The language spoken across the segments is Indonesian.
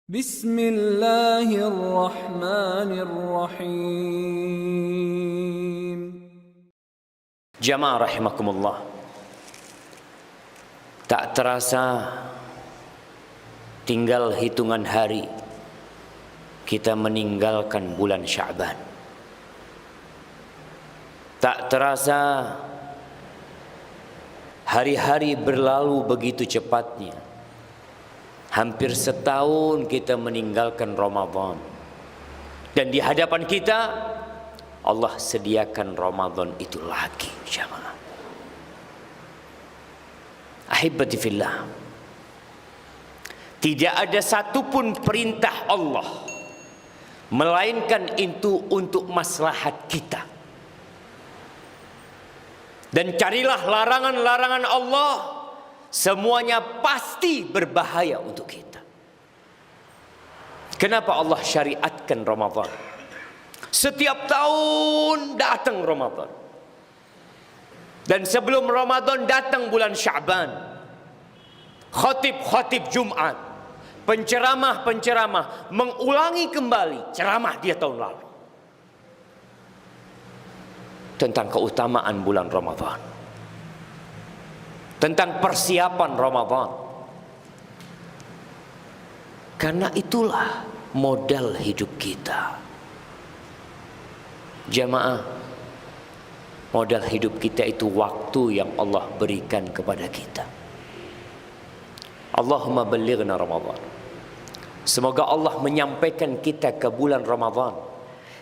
Bismillahirrahmanirrahim. Jamaah rahimakumullah. Tak terasa tinggal hitungan hari kita meninggalkan bulan Sya'ban. Tak terasa hari-hari berlalu begitu cepatnya. Hampir setahun kita meninggalkan Ramadan. Dan di hadapan kita Allah sediakan Ramadan itu lagi, jamaah. Ahibati fillah, tidak ada satupun perintah Allah melainkan itu untuk maslahat kita. Dan carilah larangan-larangan Allah, semuanya pasti berbahaya untuk kita. Kenapa Allah syariatkan Ramadan? Setiap tahun datang Ramadan. Dan sebelum Ramadan datang bulan Sya'ban. Khatib-khatib Jumat, penceramah-penceramah mengulangi kembali ceramah dia tahun lalu tentang keutamaan bulan Ramadan, tentang persiapan Ramadan. Karena itulah modal hidup kita. Jamaah, modal hidup kita itu waktu yang Allah berikan kepada kita. Allahumma ballighna Ramadan. Semoga Allah menyampaikan kita ke bulan Ramadan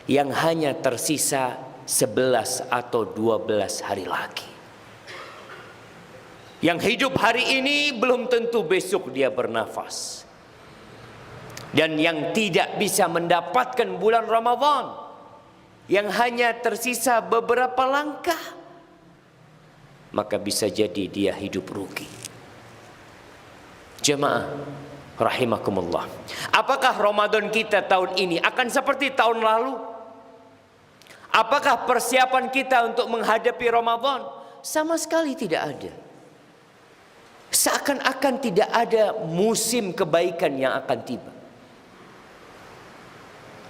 yang hanya tersisa 11 atau 12 hari lagi. Yang hidup hari ini belum tentu besok dia bernafas. Dan yang tidak bisa mendapatkan bulan Ramadan yang hanya tersisa beberapa langkah, maka bisa jadi dia hidup rugi. Jemaah rahimakumullah, apakah Ramadan kita tahun ini akan seperti tahun lalu? Apakah persiapan kita untuk menghadapi Ramadan? Sama sekali tidak ada. Seakan-akan tidak ada musim kebaikan yang akan tiba.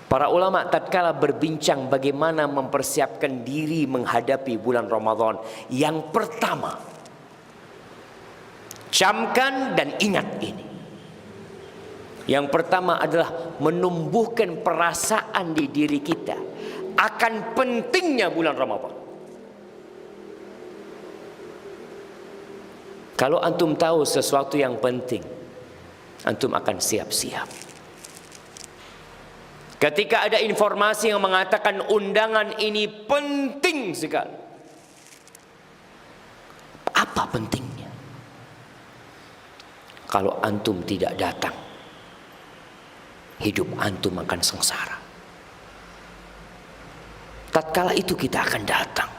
Para ulama tatkala berbincang bagaimana mempersiapkan diri menghadapi bulan Ramadan, yang pertama, camkan dan ingat ini. Yang pertama adalah menumbuhkan perasaan di diri kita akan pentingnya bulan Ramadan. Kalau antum tahu sesuatu yang penting, antum akan siap-siap. Ketika ada informasi yang mengatakan undangan ini penting sekali, apa pentingnya? Kalau antum tidak datang, hidup antum akan sengsara. Tatkala itu kita akan datang.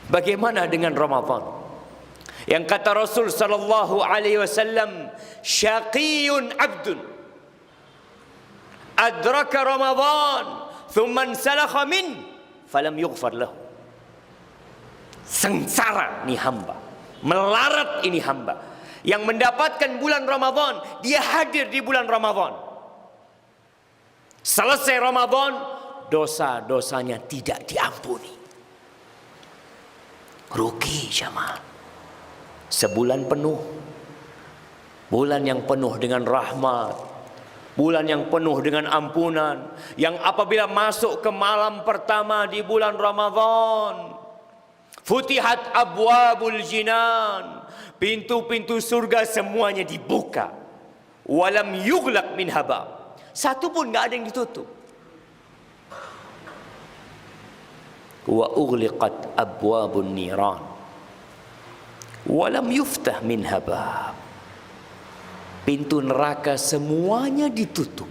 Bagaimana dengan Ramadan? Yang kata Rasul sallallahu alaihi wasallam, syaqiyun abdun adraka Ramadan thumma salakha min falam yughfar lahu. Sengsara ini hamba, melarat ini hamba yang mendapatkan bulan Ramadan, dia hadir di bulan Ramadan, selesai Ramadan dosa-dosanya tidak diampuni. Rugi jamaah. Sebulan penuh, bulan yang penuh dengan rahmat, bulan yang penuh dengan ampunan, yang apabila masuk ke malam pertama di bulan Ramadan, futihat abwabul jinan, pintu-pintu surga semuanya dibuka, walam yughlaq min haba, satu pun enggak ada yang ditutup. Wa ughliqat abwabun niran walam yuftah min habab, pintu neraka semuanya ditutup,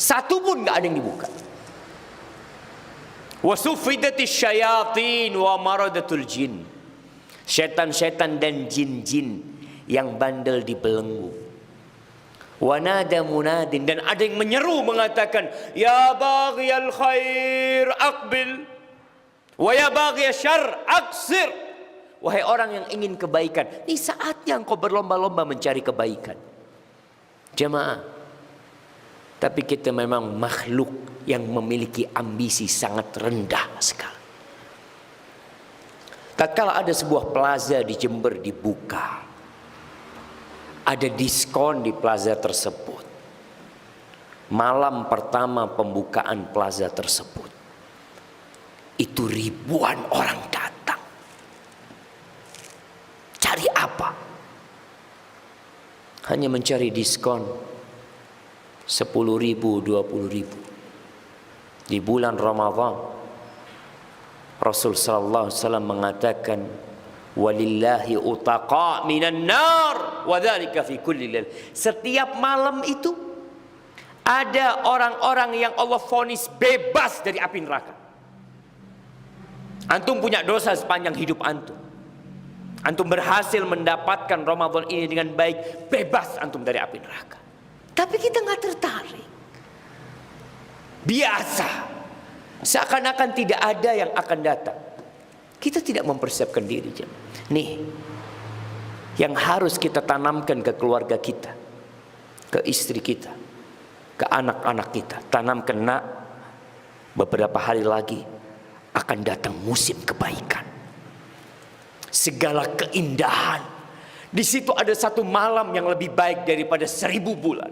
satu pun enggak ada yang dibuka. Wa suffidatis syayatin wa maradatul jin, setan-setan dan jin-jin yang bandel dibelenggu. Wa nada munadin, dan ada yang menyeru mengatakan, ya baghiyal khair aqbil wa ya baghiyal syarr aqsir. Wahai orang yang ingin kebaikan, ini saatnya engkau berlomba-lomba mencari kebaikan. Jemaah, tapi kita memang makhluk yang memiliki ambisi sangat rendah sekali. Tatkala ada sebuah plaza di Jember dibuka, ada diskon di plaza tersebut. Malam pertama pembukaan plaza tersebut, itu ribuan orang datang. Cari apa? Hanya mencari diskon 10.000, 20.000. Di bulan Ramadan, Rasul sallallahu alaihi wasallam mengatakan, walillahi utaqa minan nar wa dzalika fi kulli lail. Setiap malam itu ada orang-orang yang Allah vonis bebas dari api neraka. Antum punya dosa sepanjang hidup antum. Antum berhasil mendapatkan Ramadan ini dengan baik, bebas antum dari api neraka. Tapi kita nggak tertarik. Biasa. Seakan-akan tidak ada yang akan datang. Kita tidak mempersiapkan diri. Nih, yang harus kita tanamkan ke keluarga kita, ke istri kita, ke anak-anak kita. Tanamkan, nak, beberapa hari lagi akan datang musim kebaikan. Segala keindahan. Di situ ada satu malam yang lebih baik daripada 1000 bulan.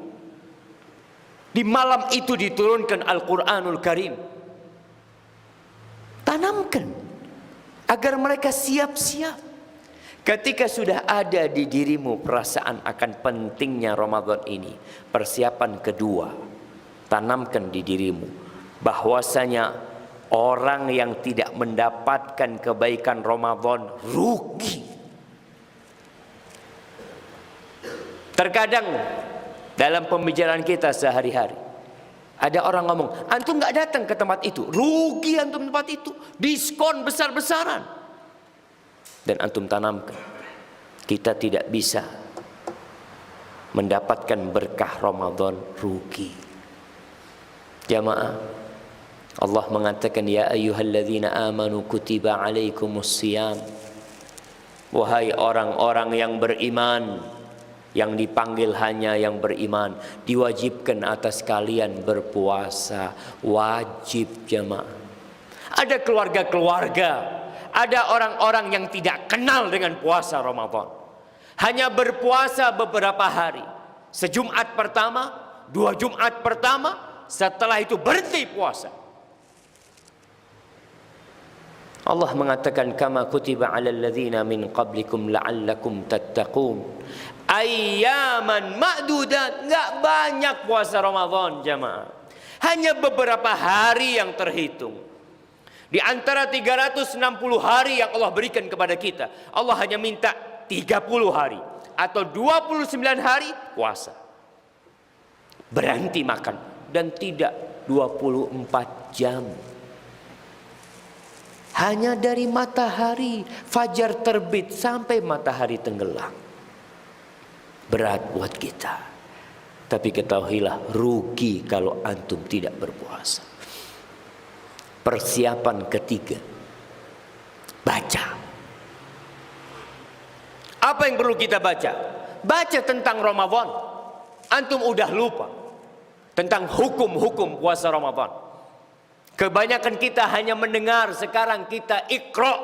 Di malam itu diturunkan Al-Quranul Karim. Tanamkan agar mereka siap-siap. Ketika sudah ada di dirimu perasaan akan pentingnya Ramadan ini, persiapan kedua, tanamkan di dirimu bahwasanya orang yang tidak mendapatkan kebaikan Ramadan rugi. Terkadang dalam pembicaraan kita sehari-hari, ada orang ngomong, antum nggak datang ke tempat itu, rugi antum tempat itu, diskon besar-besaran. Dan antum tanamkan, kita tidak bisa mendapatkan berkah Ramadan, rugi. Jamaah, Allah mengatakan, ya ayyuhalladzina amanu kutiba alaikumusiyam. Wahai orang-orang yang beriman, yang dipanggil hanya yang beriman, diwajibkan atas kalian berpuasa. Wajib, jemaah. Ada keluarga-keluarga, ada orang-orang yang tidak kenal dengan puasa Ramadan. Hanya berpuasa beberapa hari. Sejumat pertama, 2 Jumat pertama, setelah itu berhenti puasa. Allah mengatakan, kama kutiba 'alal ladzina min qablikum la'allakum tattaqun. Ayyaman ma'dudat. Enggak banyak puasa Ramadan, jamaah. Hanya beberapa hari yang terhitung. Di antara 360 hari yang Allah berikan kepada kita, Allah hanya minta 30 hari atau 29 hari puasa. Berhenti makan dan tidak 24 jam. Hanya dari matahari fajar terbit sampai matahari tenggelam. Berat buat kita. Tapi ketahuilah, rugi kalau antum tidak berpuasa. Persiapan ketiga, baca. Apa yang perlu kita baca? Baca tentang Ramadan. Antum udah lupa tentang hukum-hukum puasa Ramadan. Kebanyakan kita hanya mendengar. Sekarang kita Iqra,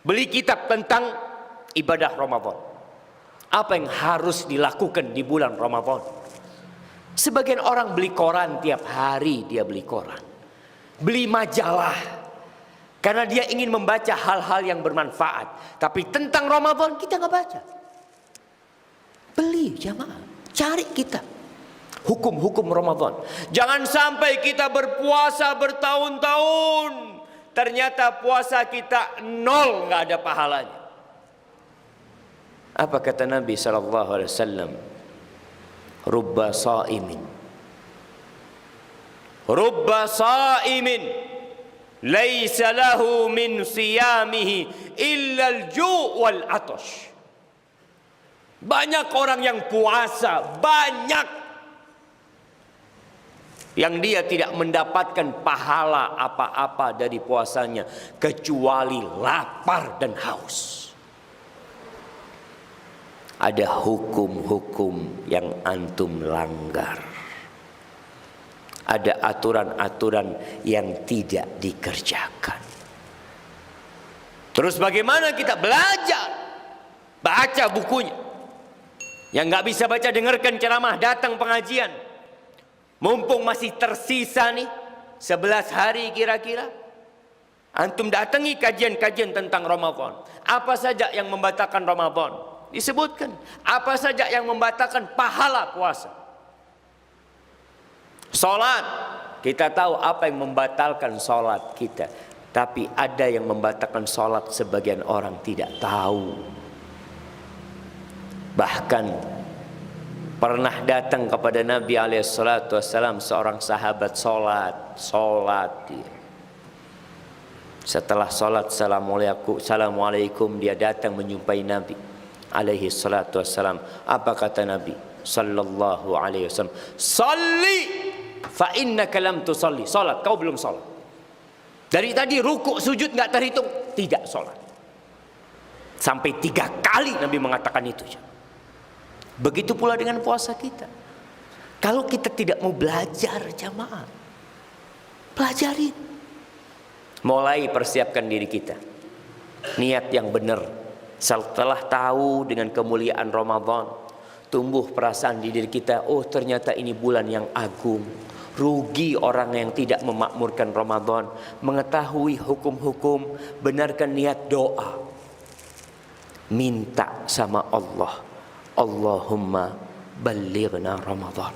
beli kitab tentang ibadah Ramadan. Apa yang harus dilakukan di bulan Ramadan? Sebagian orang beli koran, tiap hari dia beli koran, beli majalah, karena dia ingin membaca hal-hal yang bermanfaat. Tapi tentang Ramadan kita nggak baca. Beli, jamaah, cari kita hukum-hukum Ramadan. Jangan sampai kita berpuasa bertahun-tahun, ternyata puasa kita nol, nggak ada pahalanya. Apa kata Nabi sallallahu alaihi wasallam? Rubba sa'imin laisa lahu min siyamihi illa al-ju' wal 'atash. Banyak orang yang puasa, banyak yang dia tidak mendapatkan pahala apa-apa dari puasanya kecuali lapar dan haus. ada hukum-hukum yang antum langgar. Ada aturan-aturan yang tidak dikerjakan. Terus bagaimana kita belajar? Baca bukunya. Yang nggak bisa baca, dengarkan ceramah, datang pengajian. Mumpung masih tersisa nih 11 hari kira-kira, antum datangi kajian-kajian tentang Ramadan. Apa saja yang membatalkan Ramadan? Disebutkan. Apa saja yang membatalkan pahala puasa? Salat, kita tahu apa yang membatalkan salat kita. Tapi ada yang membatalkan salat sebagian orang tidak tahu. Bahkan pernah datang kepada Nabi SAW seorang sahabat salat dia. Setelah salat assalamualaikum, dia datang menjumpai Nabi SAW. Apa kata Nabi sallallahu alaihi wasallam? Salli fa innaka lam tusalli. Salat, kau belum salat. Dari tadi rukuk sujud enggak terhitung, tidak salat. Sampai 3 kali Nabi mengatakan itu. Begitu pula dengan puasa kita. Kalau kita tidak mau belajar jamaah, pelajarin. Mulai persiapkan diri kita. Niat yang benar. Setelah tahu dengan kemuliaan Ramadan, tumbuh perasaan di diri kita, oh ternyata ini bulan yang agung. Rugi orang yang tidak memakmurkan Ramadan. Mengetahui hukum-hukum, benarkan niat doa. Minta sama Allah, Allahumma balighna Ramadan.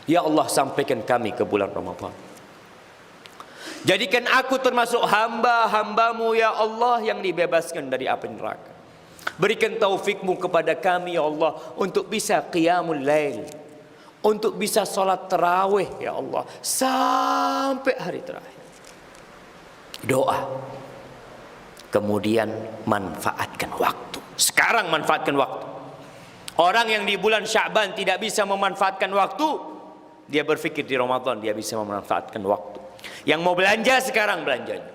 Ya Allah, sampaikan kami ke bulan Ramadan. Jadikan aku termasuk hamba-hambamu ya Allah yang dibebaskan dari api neraka. Berikan taufikmu kepada kami ya Allah untuk bisa qiyamul lail, untuk bisa salat tarawih ya Allah sampai hari terakhir. Doa. Kemudian manfaatkan waktu. Sekarang manfaatkan waktu. Orang yang di bulan Sya'ban tidak bisa memanfaatkan waktu, dia berpikir di Ramadan dia bisa memanfaatkan waktu. Yang mau belanja sekarang belanjanya.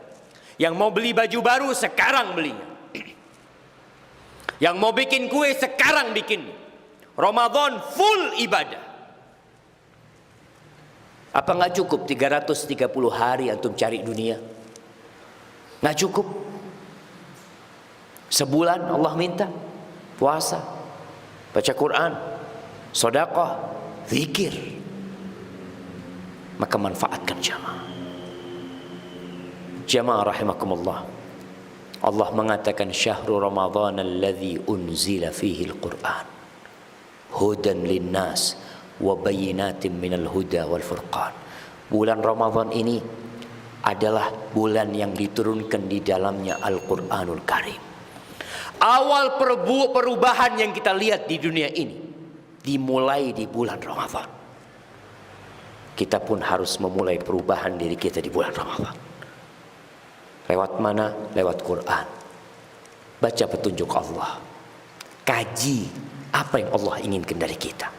Yang mau beli baju baru sekarang belinya. Yang mau bikin kue sekarang bikin. Ramadan full ibadah. Apa nggak cukup 330 hari antum cari dunia? Nggak cukup. Sebulan Allah minta puasa, baca Quran, sedekah, zikir. Maka manfaatkan jamaah. Jamaah rahimakumullah. Allah mengatakan syahrul Ramadan alladzi unzila fihi al-Quran hudan linnas wa bayyinatin minal huda wal furqan. Bulan Ramadan ini adalah bulan yang diturunkan di dalamnya Al-Quranul Karim. Awal perubahan yang kita lihat di dunia ini dimulai di bulan Ramadan. Kita pun harus memulai perubahan diri kita di bulan Ramadan. Lewat mana? Lewat Quran. Baca petunjuk Allah. Kaji apa yang Allah inginkan dari kita.